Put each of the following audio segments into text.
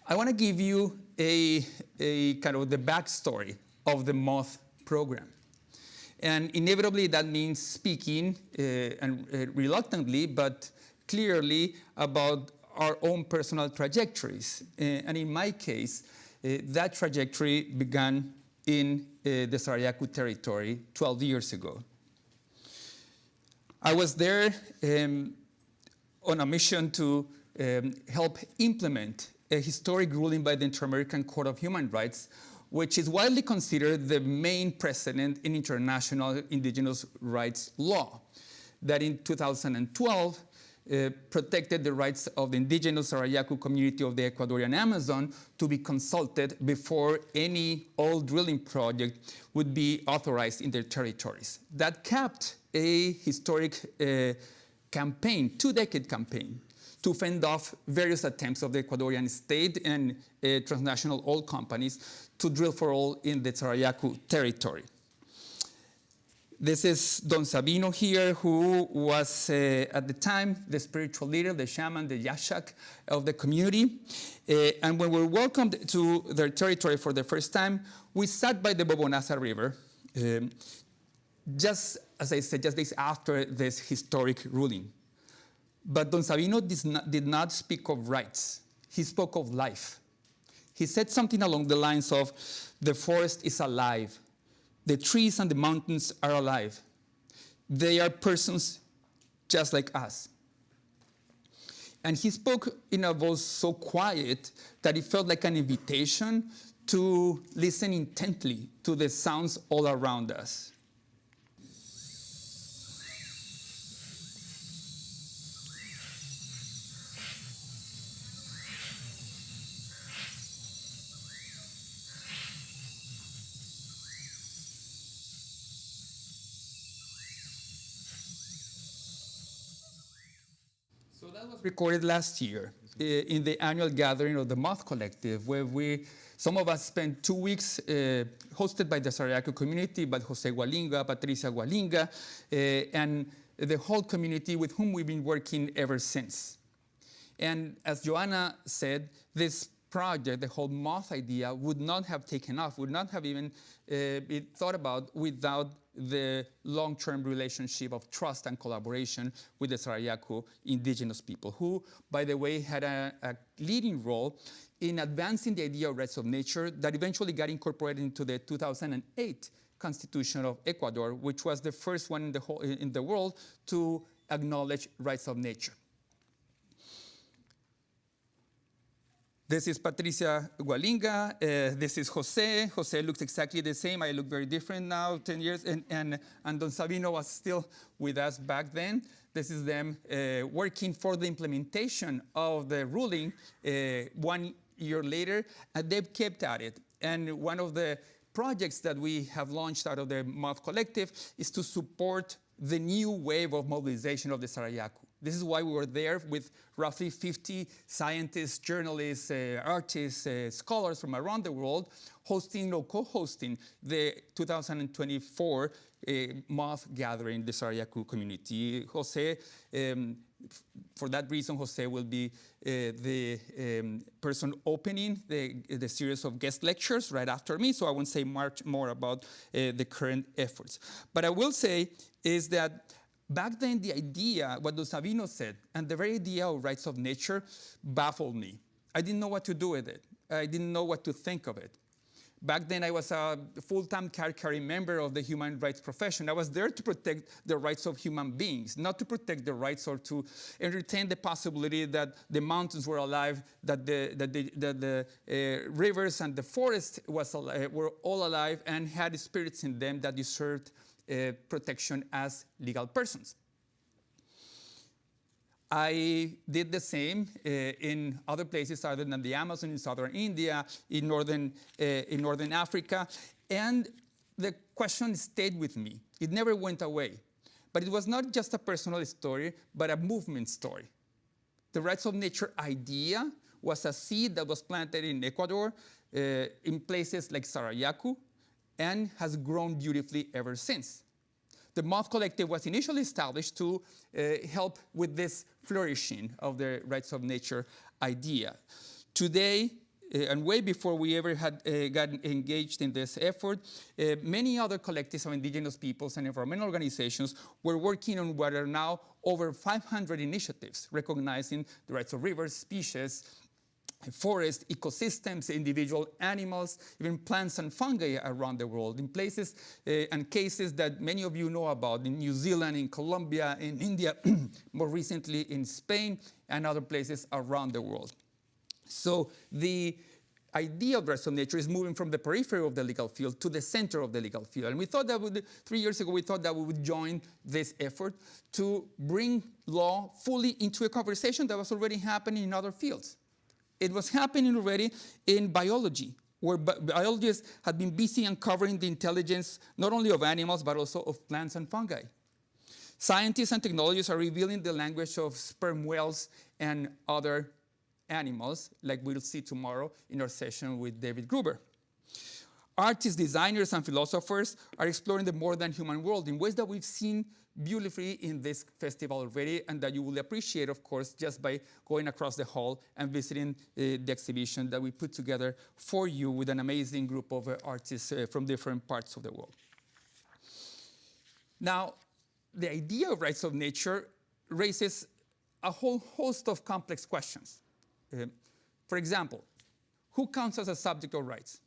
I want to give you a kind of the backstory of the MOTH program. And inevitably, that means speaking, and reluctantly, but clearly about our own personal trajectories. And in my case, that trajectory began in the Sarayaku territory 12 years ago. I was there on a mission to help implement a historic ruling by the Inter-American Court of Human Rights, which is widely considered the main precedent in international indigenous rights law, that in 2012 protected the rights of the indigenous Sarayaku community of the Ecuadorian Amazon to be consulted before any oil drilling project would be authorized in their territories. That capped a historic campaign, two-decade campaign, to fend off various attempts of the Ecuadorian state and transnational oil companies to drill for oil in the Sarayaku territory. This is Don Sabino here, who was at the time the spiritual leader, the shaman, the yashak of the community. And when we were welcomed to their territory for the first time, we sat by the Bobonasa River, just, as I said, just days after this historic ruling. But Don Sabino did not speak of rights. He spoke of life. He said something along the lines of, the forest is alive. The trees and the mountains are alive. They are persons just like us. And he spoke in a voice so quiet that it felt like an invitation to listen intently to the sounds all around us. So that was recorded last year in the annual gathering of the MOTH Collective, where some of us spent 2 weeks hosted by the Sarayaku community, by Jose Gualinga, Patricia Gualinga, and the whole community with whom we've been working ever since. And as Joanna said, this project, the whole MOTH idea, would not have taken off, would not have even been thought about without the long-term relationship of trust and collaboration with the Sarayaku indigenous people, who, by the way, had a leading role in advancing the idea of rights of nature that eventually got incorporated into the 2008 Constitution of Ecuador, which was the first one in the world to acknowledge rights of nature. This is Patricia Gualinga. This is Jose. Jose looks exactly the same. I look very different now, 10 years. And Don Sabino was still with us back then. This is them working for the implementation of the ruling 1 year later. And they've kept at it. And one of the projects that we have launched out of the MOTH Collective is to support the new wave of mobilization of the Sarayaku. This is why we were there with roughly 50 scientists, journalists, artists, scholars from around the world, hosting or co-hosting the 2024 MOTH gathering, the Sarayaku community. Jose, for that reason, Jose will be the person opening the series of guest lectures right after me, so I won't say much more about the current efforts. But I will say is that back then, the idea, what Don Sabino said, and the very idea of rights of nature baffled me. I didn't know what to do with it. I didn't know what to think of it. Back then, I was a full-time card-carrying member of the human rights profession. I was there to protect the rights of human beings, not to protect the rights or to entertain the possibility that the mountains were alive, that the rivers and the forest were all alive and had spirits in them that deserved protection as legal persons. I did the same in other places other than the Amazon, in southern India, in northern Africa, and the question stayed with me. It never went away. But it was not just a personal story, but a movement story. The rights of nature idea was a seed that was planted in Ecuador, in places like Sarayaku, and has grown beautifully ever since. The MOTH Collective was initially established to help with this flourishing of the rights of nature idea. Today, and way before we ever had gotten engaged in this effort, many other collectives of indigenous peoples and environmental organizations were working on what are now over 500 initiatives recognizing the rights of rivers, species, forests, ecosystems, individual animals, even plants and fungi around the world, in places and cases that many of you know about, in New Zealand, in Colombia, in India, more recently in Spain, and other places around the world. So the idea of rights of nature is moving from the periphery of the legal field to the center of the legal field. And we thought that 3 years ago, we thought that we would join this effort to bring law fully into a conversation that was already happening in other fields. It was happening already in biology, where biologists had been busy uncovering the intelligence not only of animals, but also of plants and fungi. Scientists and technologists are revealing the language of sperm whales and other animals, like we'll see tomorrow in our session with David Gruber. Artists, designers, and philosophers are exploring the more than human world in ways that we've seen beautifully in this festival already, and that you will appreciate, of course, just by going across the hall and visiting the exhibition that we put together for you with an amazing group of artists from different parts of the world. Now, the idea of rights of nature raises a whole host of complex questions. For example, who counts as a subject of rights?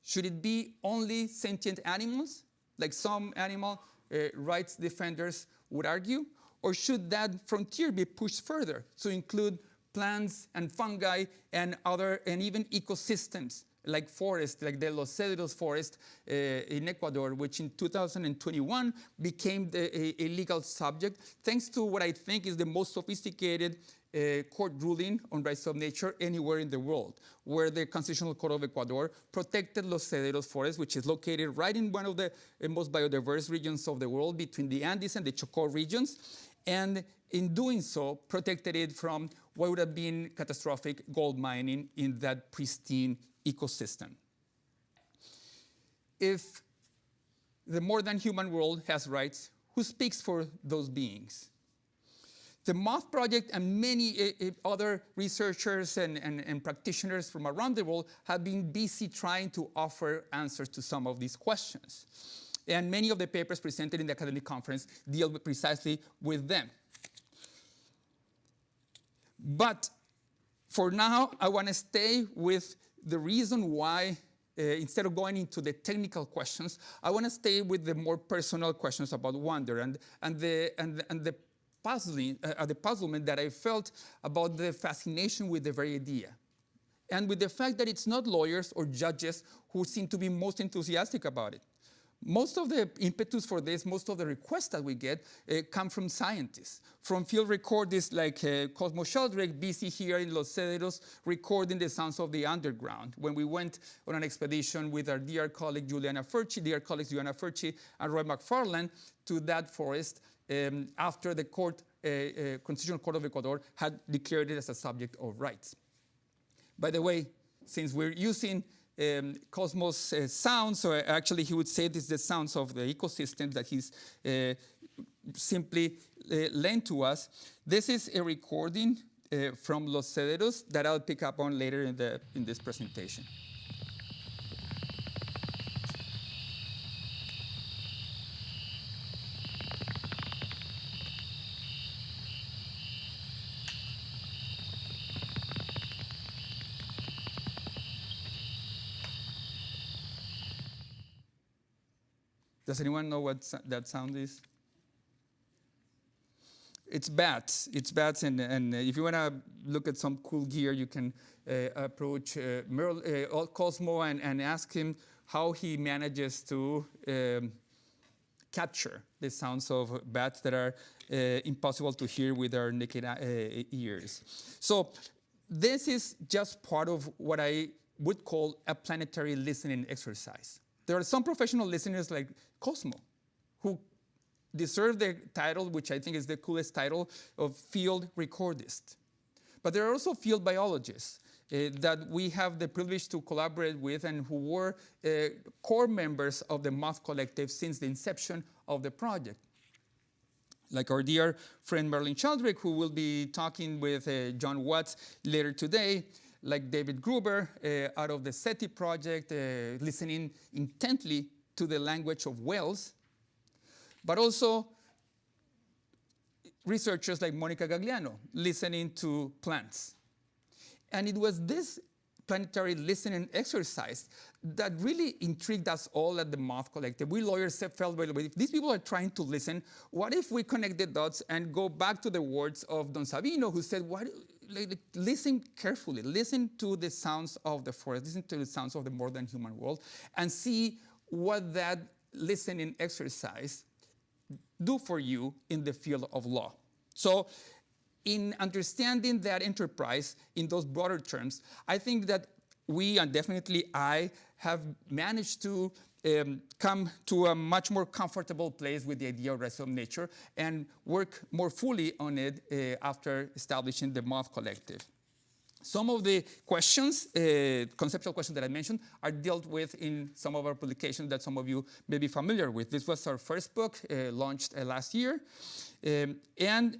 Should it be only sentient animals, like some animal rights defenders would argue? Or should that frontier be pushed further to include plants and fungi and even ecosystems, like forests, like the Los Cedros forest in Ecuador, which in 2021 became a legal subject, thanks to what I think is the most sophisticated court ruling on rights of nature anywhere in the world, where the Constitutional Court of Ecuador protected Los Cedros forest, which is located right in one of the most biodiverse regions of the world, between the Andes and the Chocó regions, and in doing so, protected it from what would have been catastrophic gold mining in that pristine ecosystem. If the more than human world has rights, who speaks for those beings? The MOTH Project and many other researchers and practitioners from around the world have been busy trying to offer answers to some of these questions. And many of the papers presented in the academic conference deal precisely with them. But for now, I want to stay with the reason why, instead of going into the technical questions, I want to stay with the more personal questions about wonder and the puzzlement that I felt about the fascination with the very idea. And with the fact that it's not lawyers or judges who seem to be most enthusiastic about it. Most of the impetus for this, most of the requests that we get come from scientists, from field recordists like Cosmo Sheldrake, busy here in Los Cedros, recording the sounds of the underground. When we went on an expedition with our dear colleagues Juliana Furci and Roy McFarland to that forest after the Constitutional Court of Ecuador had declared it as a subject of rights. By the way, since we're using Cosmos sounds, so actually he would say this is the sounds of the ecosystem that he's simply lent to us. This is a recording from Los Cedros that I'll pick up on later in this presentation. Does anyone know what that sound is? It's bats. It's bats, and if you want to look at some cool gear, you can approach Cosmo and ask him how he manages to capture the sounds of bats that are impossible to hear with our naked ears. So this is just part of what I would call a planetary listening exercise. There are some professional listeners like Cosmo who deserve the title, which I think is the coolest title, of field recordist. But there are also field biologists that we have the privilege to collaborate with and who were core members of the MOTH Collective since the inception of the project. like our dear friend Merlin Sheldrick, who will be talking with John Watts later today, like David Gruber out of the SETI project, listening intently to the language of whales, but also researchers like Monica Gagliano listening to plants. And it was this planetary listening exercise that really intrigued us all at the Moth Collective. We lawyers felt, well, if these people are trying to listen, what if we connect the dots and go back to the words of Don Sabino, who said, listen carefully, listen to the sounds of the forest, listen to the sounds of the more than human world, and see what that listening exercise do for you in the field of law. So in understanding that enterprise in those broader terms, I think that we, and definitely I, have managed to come to a much more comfortable place with the idea of rights of nature and work more fully on it after establishing the Moth Collective. Some of the questions, conceptual questions that I mentioned, are dealt with in some of our publications that some of you may be familiar with. This was our first book, launched last year. And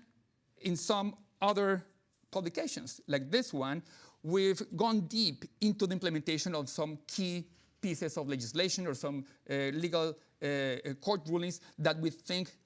in some other publications, like this one, we've gone deep into the implementation of some key pieces of legislation or some legal court rulings that we think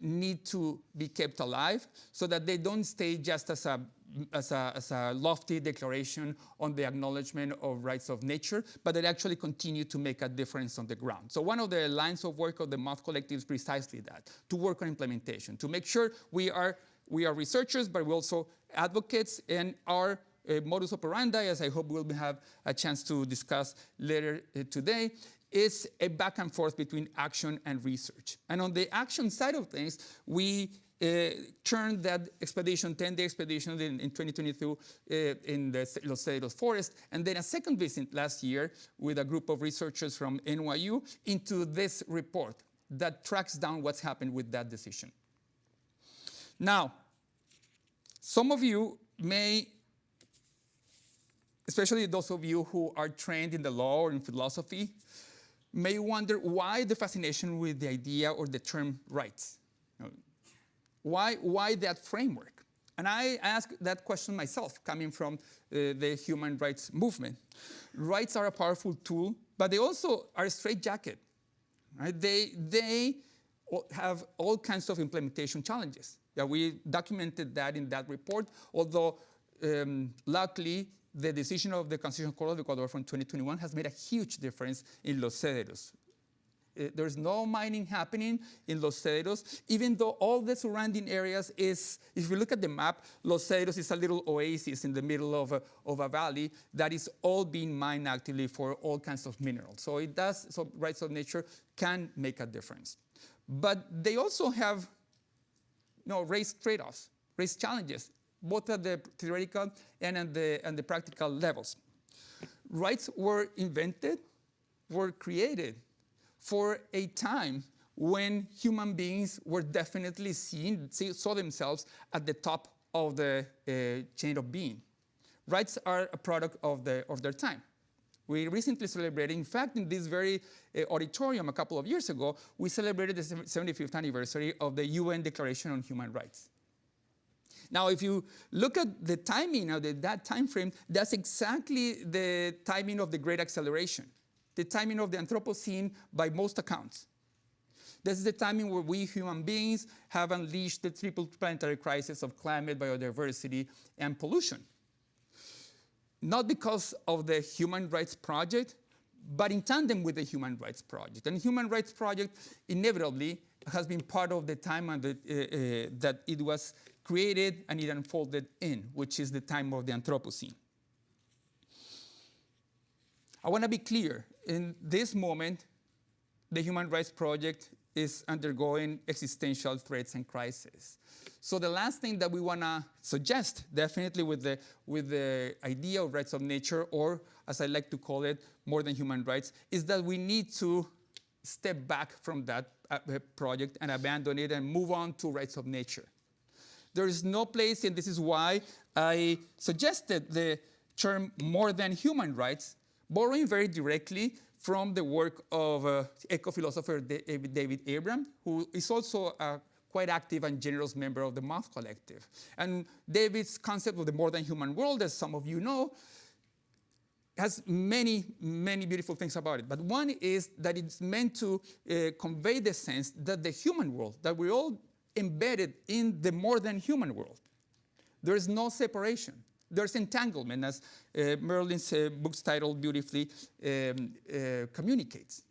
need to be kept alive so that they don't stay just as a lofty declaration on the acknowledgement of rights of nature, but they actually continue to make a difference on the ground. So one of the lines of work of the Moth Collective is precisely that, to work on implementation, to make sure we are researchers, but we're also advocates, and our modus operandi, as I hope we'll have a chance to discuss later today, is a back and forth between action and research. And on the action side of things, we turned that expedition, 10-day expedition in 2022 in the Los Cedros forest, and then a second visit last year with a group of researchers from NYU into this report that tracks down what's happened with that decision. Now, some of you may, especially those of you who are trained in the law or in philosophy, may wonder why the fascination with the idea or the term rights. Why that framework? And I ask that question myself, coming from the human rights movement. Rights are a powerful tool, but they also are a straitjacket. Right? They have all kinds of implementation challenges. Yeah, we documented that in that report, although luckily the decision of the Constitutional Court of Ecuador from 2021 has made a huge difference in Los Cedros. There's no mining happening in Los Cedros, even though all the surrounding areas is, if you look at the map, Los Cedros is a little oasis in the middle of a valley that is all being mined actively for all kinds of minerals. So it does, so rights of nature can make a difference. But they also have race trade-offs, race challenges, both at the theoretical and at the practical levels. Rights were invented, were created for a time when human beings were definitely saw themselves at the top of the chain of being. Rights are a product of their time. We recently celebrated, in fact, in this very auditorium a couple of years ago, we celebrated the 75th anniversary of the UN Declaration on Human Rights. Now, if you look at the timing of that time frame, that's exactly the timing of the Great Acceleration, the timing of the Anthropocene by most accounts. This is the timing where we human beings have unleashed the triple planetary crisis of climate, biodiversity, and pollution. Not because of the Human Rights Project, but in tandem with the Human Rights Project. And the Human Rights Project inevitably has been part of the time that it was created and it unfolded in, which is the time of the Anthropocene. I want to be clear. In this moment, the Human Rights Project is undergoing existential threats and crises. So the last thing that we want to suggest, definitely with the idea of rights of nature, or as I like to call it, more than human rights, is that we need to step back from that project and abandon it and move on to rights of nature. There is no place, and this is why I suggested the term more than human rights, borrowing very directly from the work of eco-philosopher David Abram, who is also a quite active and generous member of the MOTH collective. And David's concept of the more than human world, as some of you know, has many, many beautiful things about it. But one is that it's meant to convey the sense that the human world, that we're all embedded in the more than human world. There is no separation. There's entanglement, as Merlin's book's title beautifully communicates.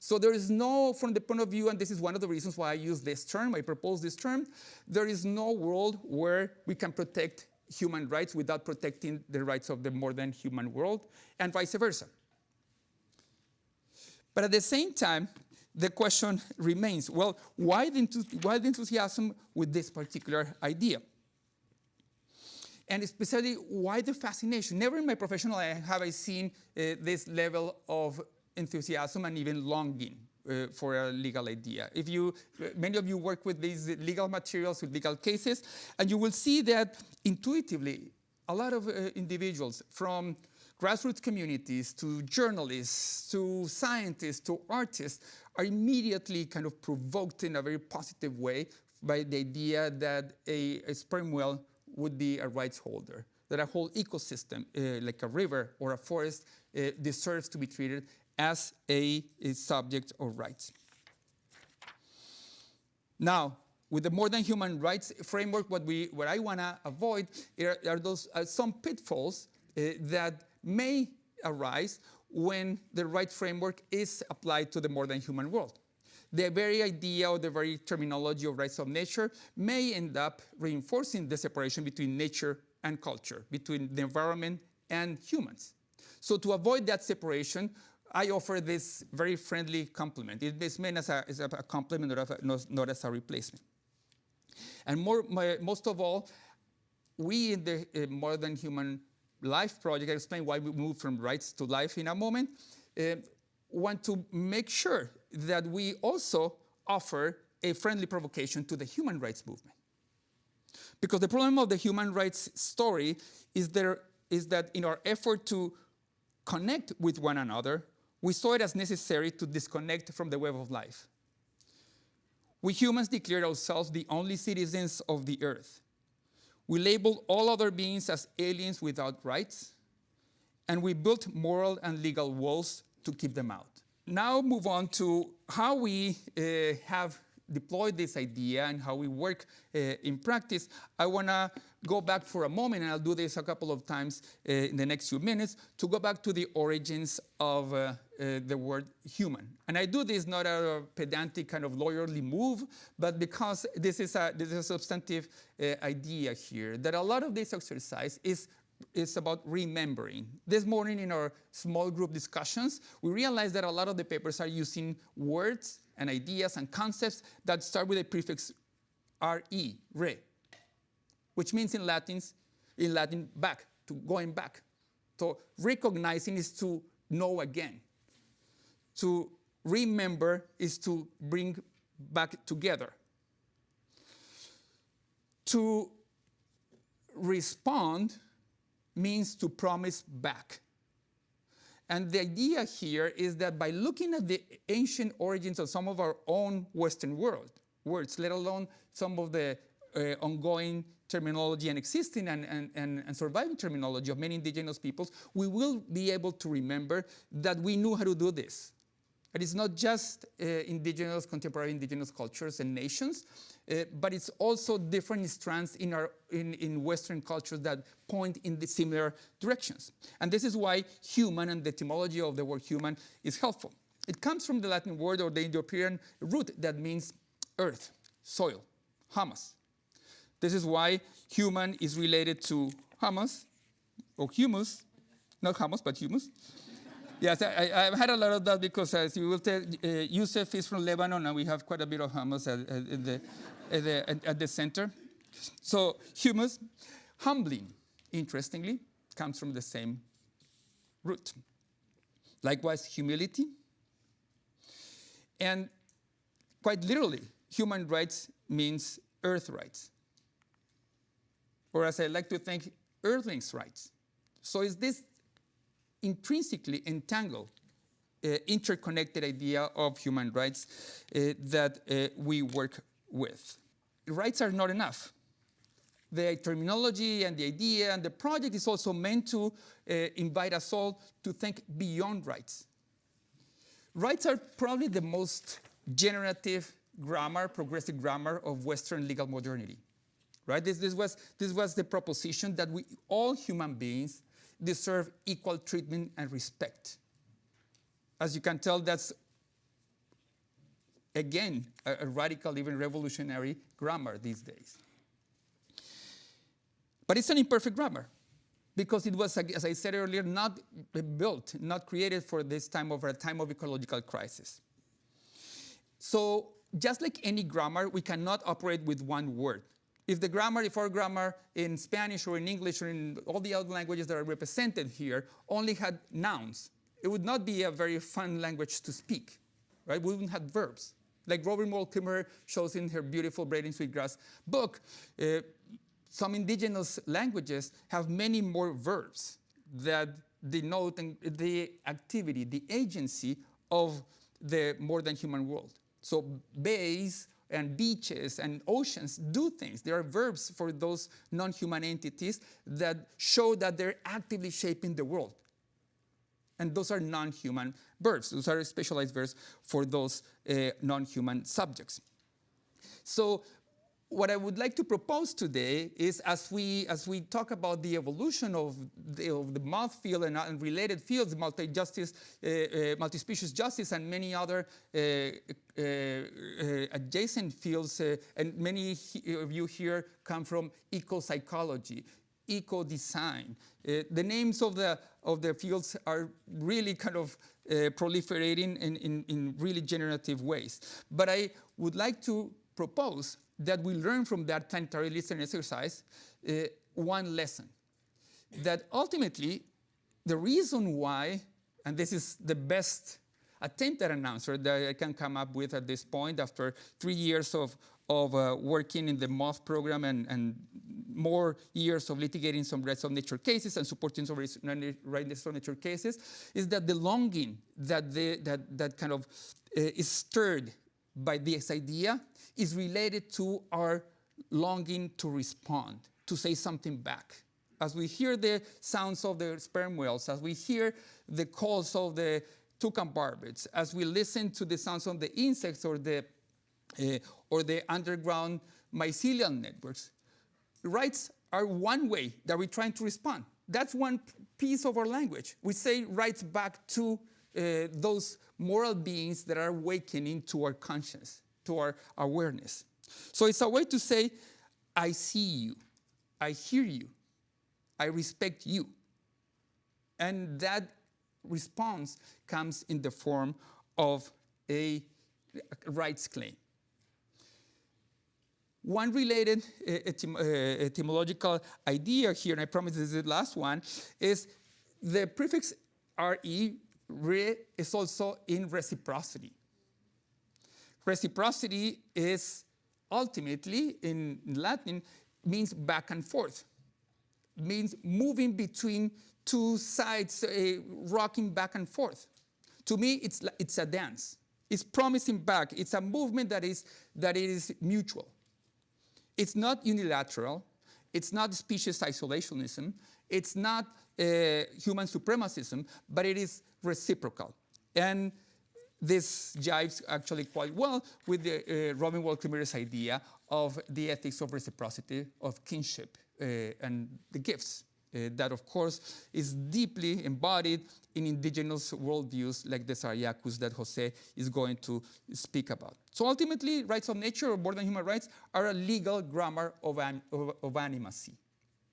So there is no, from the point of view, and this is one of the reasons why I use this term, I propose this term, there is no world where we can protect human rights without protecting the rights of the more than human world, and vice versa. But at the same time, the question remains, well, why the enthusiasm with this particular idea? And especially, why the fascination? Never in my professional life have I seen this level of enthusiasm and even longing for a legal idea. Many of you work with these legal materials, with legal cases, and you will see that intuitively, a lot of individuals from grassroots communities to journalists to scientists to artists are immediately kind of provoked in a very positive way by the idea that a sperm whale would be a rights holder, that a whole ecosystem, like a river or a forest, deserves to be treated as a subject of rights. Now, with the more than human rights framework, what I want to avoid are those some pitfalls that may arise when the rights framework is applied to the more than human world. The very idea or the very terminology of rights of nature may end up reinforcing the separation between nature and culture, between the environment and humans. So to avoid that separation, I offer this very friendly complement. It is meant as a complement, not as a replacement. And most of all, we in the More Than Human Life project, I'll explain why we move from rights to life in a moment, want to make sure that we also offer a friendly provocation to the human rights movement. Because the problem of the human rights story is that in our effort to connect with one another, we saw it as necessary to disconnect from the web of life. We humans declared ourselves the only citizens of the earth. We labeled all other beings as aliens without rights, and we built moral and legal walls to keep them out. Now move on to how we have deployed this idea and how we work in practice. I want to go back for a moment, and I'll do this a couple of times in the next few minutes, to go back to the origins of the word human. And I do this not out of pedantic kind of lawyerly move, but because this is a substantive idea here, that a lot of this exercise is about remembering. This morning in our small group discussions, we realized that a lot of the papers are using words and ideas and concepts that start with the prefix re, re, which means in Latin back, to going back. So recognizing is to know again. To remember is to bring back together. To respond means to promise back. And the idea here is that by looking at the ancient origins of some of our own Western words, let alone some of the ongoing terminology and existing and surviving terminology of many indigenous peoples, we will be able to remember that we knew how to do this. And it's not just contemporary indigenous cultures and nations, but it's also different strands in Western cultures that point in the similar directions. And this is why human and the etymology of the word human is helpful. It comes from the Latin word or the Indo-European root that means earth, soil, humus. This is why human is related to humus, or humus, not humus, but humus. Yes, I've had a lot of that because, as you will tell, Yusuf is from Lebanon, and we have quite a bit of humus at the center. So humus, humbling, interestingly, comes from the same root. Likewise, humility. And quite literally, human rights means earth rights. Or as I like to think, earthlings' rights. So is this intrinsically entangled, interconnected idea of human rights that we work with. Rights are not enough. The terminology and the idea and the project is also meant to invite us all to think beyond rights. Rights are probably the most generative grammar, progressive grammar of Western legal modernity. Right? This was the proposition that all human beings deserve equal treatment and respect. As you can tell, that's, again, a radical, even revolutionary grammar these days. But it's an imperfect grammar because it was, as I said earlier, not built, not created for this time of ecological crisis. So just like any grammar, we cannot operate with one word. If our grammar in Spanish or in English or in all the other languages that are represented here only had nouns, it would not be a very fun language to speak, right? We wouldn't have verbs. Like Robin Wall Kimmerer shows in her beautiful Braiding Sweetgrass book, some indigenous languages have many more verbs that denote the activity, the agency of the more than human world. So bays and beaches and oceans do things. There are verbs for those non-human entities that show that they're actively shaping the world. And those are non-human verbs. Those are specialized verbs for those non-human subjects. So what I would like to propose today is, as we talk about the evolution of the MOTH field and related fields, multi-species justice, and many other adjacent fields, and many of you here come from eco-psychology, eco-design. The names of the fields are really kind of proliferating in really generative ways. But I would like to propose that we learn from that planetary listening exercise one lesson. That ultimately, the reason why, and this is the best attempt at an answer that I can come up with at this point after 3 years of working in the MOTH program and more years of litigating some rights of nature cases and supporting some rights of nature cases, is that the longing that kind of is stirred by this idea is related to our longing to respond, to say something back. As we hear the sounds of the sperm whales, as we hear the calls of the toucan barbets, as we listen to the sounds of the insects or the underground mycelial networks, rights are one way that we're trying to respond. That's one piece of our language. We say rights back to those moral beings that are awakening to our conscience, to our awareness. So it's a way to say, I see you, I hear you, I respect you. And that response comes in the form of a rights claim. One related etymological idea here, and I promise this is the last one, is the prefix re is also in reciprocity. Reciprocity is ultimately, in Latin, means back and forth. Means moving between two sides, rocking back and forth. To me, it's a dance. It's promising back. It's a movement that is mutual. It's not unilateral. It's not species isolationism. It's not human supremacism, but it is reciprocal. And this jives actually quite well with the Robin Wall Kimmerer's idea of the ethics of reciprocity, of kinship, and the gifts. That, of course, is deeply embodied in indigenous worldviews like the Sarayakus that Jose is going to speak about. So ultimately, rights of nature, or more than human rights, are a legal grammar of animacy.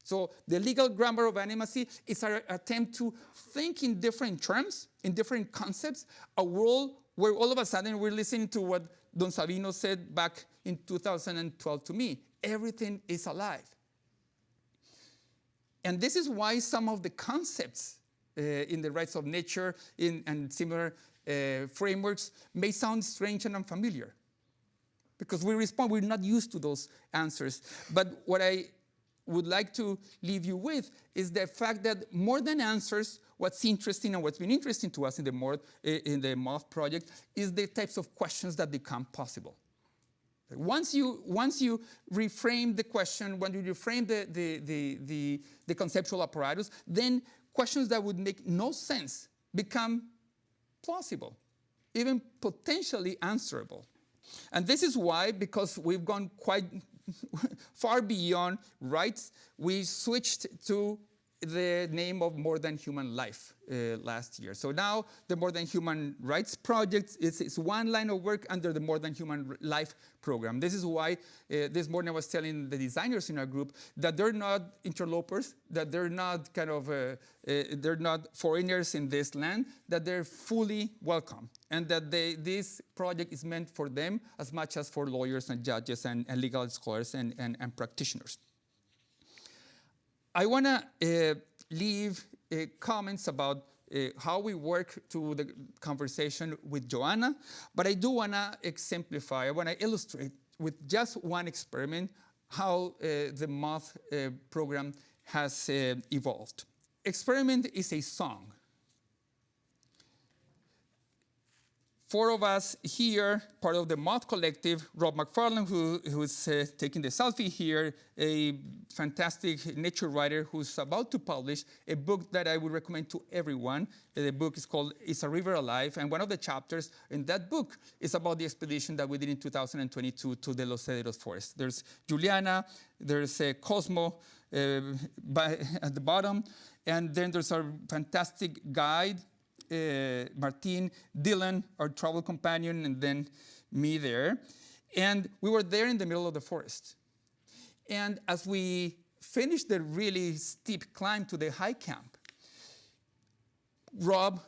So the legal grammar of animacy is our attempt to think in different terms, in different concepts, a world where all of a sudden we're listening to what Don Sabino said back in 2012 to me. Everything is alive. And this is why some of the concepts in the rights of nature and similar frameworks may sound strange and unfamiliar. Because we respond, we're not used to those answers. But what I would like to leave you with is the fact that more than answers, what's interesting and what's been interesting to us in the MOTH project is the types of questions that become possible. Once you reframe the question, when you reframe the conceptual apparatus, then questions that would make no sense become plausible, even potentially answerable. And this is why, because we've gone quite far beyond rights, we switched to the name of More Than Human Life last year. So now the More Than Human Rights Project is one line of work under the More Than Human Life program. This is why this morning I was telling the designers in our group that they're not interlopers, that they're not they're not foreigners in this land, that they're fully welcome, and that this project is meant for them as much as for lawyers and judges and legal scholars and practitioners. I want to leave comments about how we work to the conversation with Joanna, but I do want to exemplify, I want to illustrate with just one experiment how the MOTH program has evolved. Experiment is a song. 4 of us here, part of the MOTH collective, Rob McFarlane, who's taking the selfie here, a fantastic nature writer who's about to publish a book that I would recommend to everyone. The book is called Is a River Alive? And one of the chapters in that book is about the expedition that we did in 2022 to the Los Cedros Forest. There's Juliana, there's Cosmo at the bottom, and then there's our fantastic guide, Martin, Dylan, our travel companion, and then me there. And we were there in the middle of the forest. And as we finished the really steep climb to the high camp, Rob,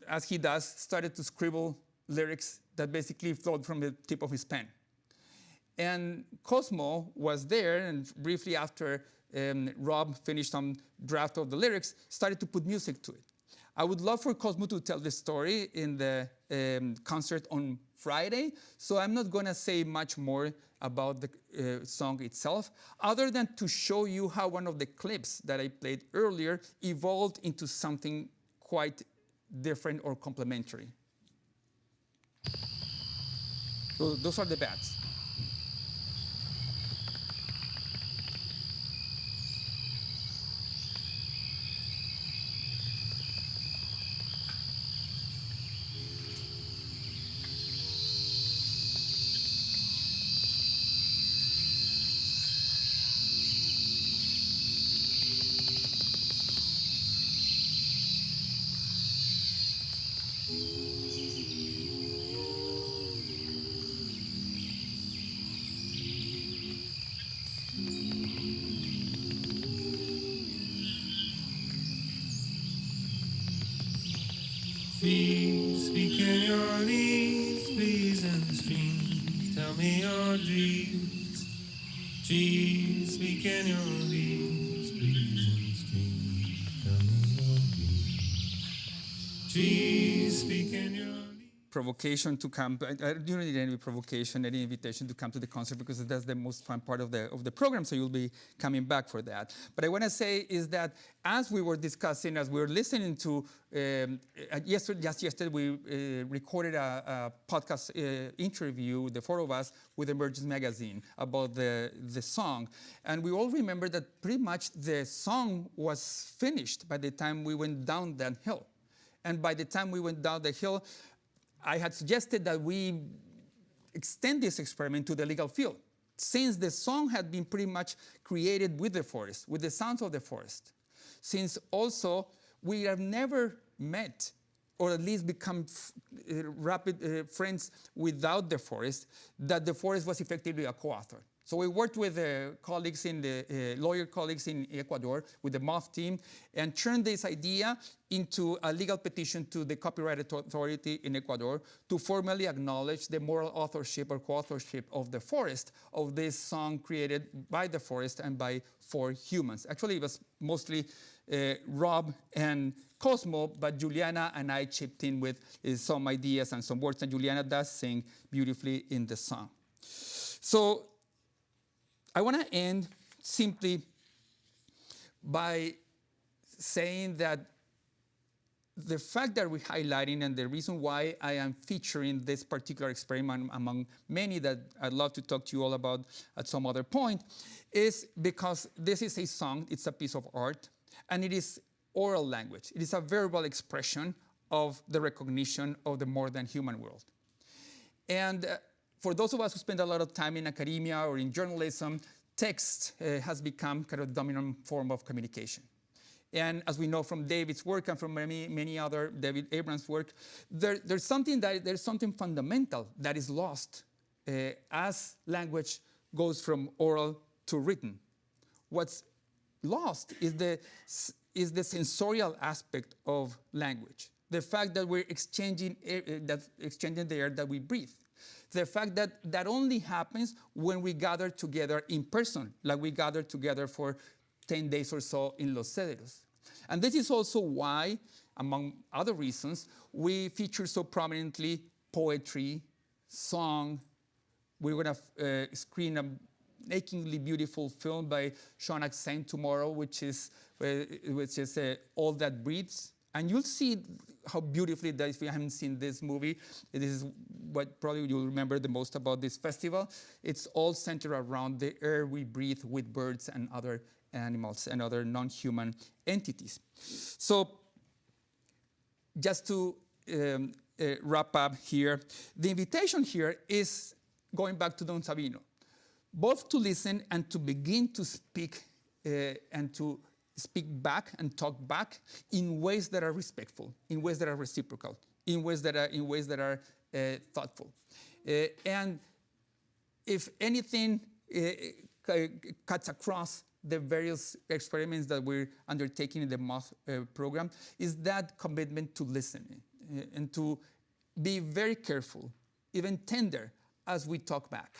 as he does, started to scribble lyrics that basically flowed from the tip of his pen. And Cosmo was there, and briefly after Rob finished some draft of the lyrics, started to put music to it. I would love for Cosmo to tell the story in the concert on Friday, so I'm not going to say much more about the song itself, other than to show you how one of the clips that I played earlier evolved into something quite different or complementary. So those are the bats. Please speak in your leaves, please, in the streams. Tell me your dreams. Trees, speak in your leaves, please, in the streams. Tell me your dreams. Trees, speak in your leaves. Provocation to come. I don't need any provocation, any invitation to come to the concert, because that's the most fun part of the program, so you'll be coming back for that. But I want to say is that as we were discussing, as we were listening to, just yesterday we recorded a podcast interview, the 4 of us, with Emergence Magazine about the song. And we all remember that pretty much the song was finished by the time we went down that hill. And by the time we went down the hill, I had suggested that we extend this experiment to the legal field, since the song had been pretty much created with the forest, with the sounds of the forest. Since also we have never met, or at least become rapid friends without the forest, that the forest was effectively a co-author. So we worked with colleagues in the lawyer colleagues in Ecuador, with the MOTH team, and turned this idea into a legal petition to the Copyright Authority in Ecuador to formally acknowledge the moral authorship or co-authorship of the forest of this song created by the forest and by 4 humans. Actually, it was mostly Rob and Cosmo, but Juliana and I chipped in with some ideas and some words, and Juliana does sing beautifully in the song. So I want to end simply by saying that the fact that we're highlighting and the reason why I am featuring this particular experiment among many that I'd love to talk to you all about at some other point is because this is a song, it's a piece of art, and it is oral language. It is a verbal expression of the recognition of the more than human world. And for those of us who spend a lot of time in academia or in journalism, text has become kind of the dominant form of communication. And as we know from David's work and from many other David Abrams' work, there's something fundamental that is lost as language goes from oral to written. What's lost is the sensorial aspect of language. The fact that we're exchanging the air that we breathe. The fact that that only happens when we gather together in person, like we gathered together for 10 days or so in Los Cedros. And this is also why, among other reasons, we feature so prominently poetry, song. We're going to screen a achingly beautiful film by Shaunak Sen tomorrow, which is All That Breathes. And you'll see how beautifully that, if you haven't seen this movie, this is what probably you'll remember the most about this festival. It's all centered around the air we breathe with birds and other animals and other non-human entities. So just to wrap up here, the invitation here is going back to Don Sabino, both to listen and to begin to speak and to speak back and talk back in ways that are respectful, in ways that are reciprocal, in ways that are thoughtful. And if anything cuts across the various experiments that we're undertaking in the MOTH program, is that commitment to listen and to be very careful, even tender, as we talk back.